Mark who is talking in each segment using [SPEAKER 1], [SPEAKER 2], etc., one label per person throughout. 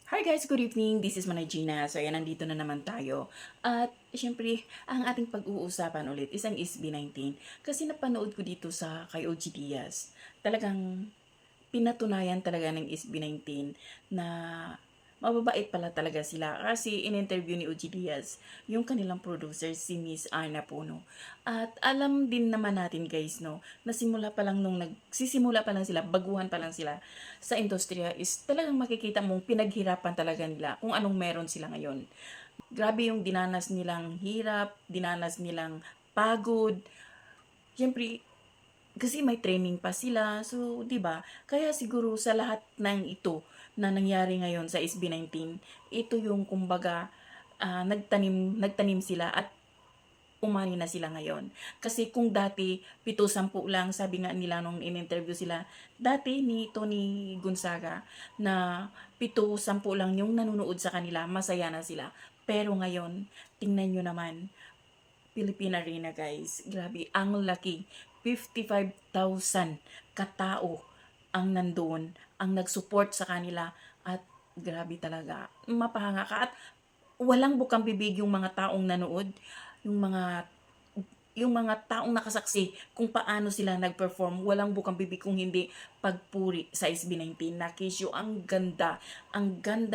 [SPEAKER 1] Hi guys, good evening. This is Manay Gina. So ayan, nandito na naman tayo. At syempre, ang ating pag-uusapan ulit is ang SB19. Kasi napanood ko dito sa kay OG Diaz. Talagang pinatunayan talaga ng SB19 na mababait pala talaga sila. Kasi in-interview ni OG Diaz yung kanilang producer si Miss Ana Puno. At alam din naman natin guys no, na simula pa lang nung nagsisimula pa lang sila, baguhan pa lang sila sa industriya is talagang makikita mong pinaghirapan talaga nila kung anong meron sila ngayon. Grabe yung dinanas nilang hirap, dinanas nilang pagod. Siyempre, kasi may training pa sila. So, 'di ba? Kaya siguro sa lahat ng ito na nangyari ngayon sa SB19, ito yung kumbaga nagtanim sila at umani na sila ngayon. Kasi kung dati, 7-10 lang, sabi nga nila nung in-interview sila, dati ni Tony Gonzaga, na 7-10 lang yung nanonood sa kanila, masaya na sila. Pero ngayon, tingnan nyo naman, Philippine Arena guys, grabe, ang laki. 55,000 katao ang nandoon, ang nag-support sa kanila at grabe talaga. Mapahanga ka at walang bukang bibig yung mga taong nanood, yung mga taong nakasaksi kung paano sila nag-perform, walang bukang bibig kung hindi pagpuri sa SB19 na Kesyo. Ang ganda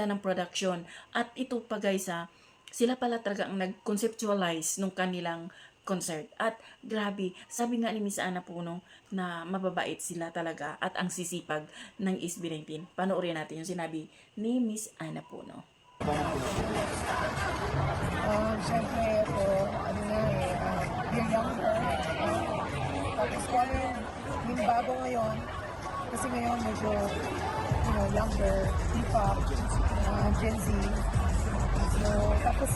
[SPEAKER 1] ng production. At ito pa guys sila pala talaga ang nag-conceptualize nung kanilang concert. At grabe, sabi nga ni Miss Ana Puno na mababait sila talaga at ang sisipag ng SB19. Panoorin natin yung sinabi ni Miss Ana Puno.
[SPEAKER 2] Siyempre ito, ano nga you're younger. Tapos kung ano yung bago ngayon, kasi ngayon medyo, younger, hip-hop, Gen Z. So, tapos,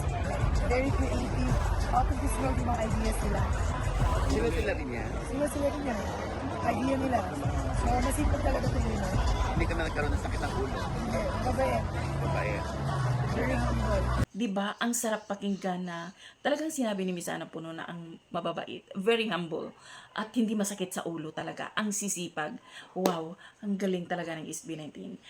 [SPEAKER 2] very creative. Out of this world yung mga ideas nila.
[SPEAKER 3] Sila rin yan.
[SPEAKER 2] Sila rin yan. Idea nila. So, masipag talaga ito nila.
[SPEAKER 3] Hindi ka na nagkaroon ng sakit ng ulo.
[SPEAKER 2] Hindi, babae.
[SPEAKER 3] Babae.
[SPEAKER 2] Very humble.
[SPEAKER 1] 'Di ba? Ang sarap pakinggan na talagang sinabi ni Miss Ana Puno na ang mababait, very humble at hindi masakit sa ulo talaga, ang sisipag. Wow, ang galing talaga ng SB19.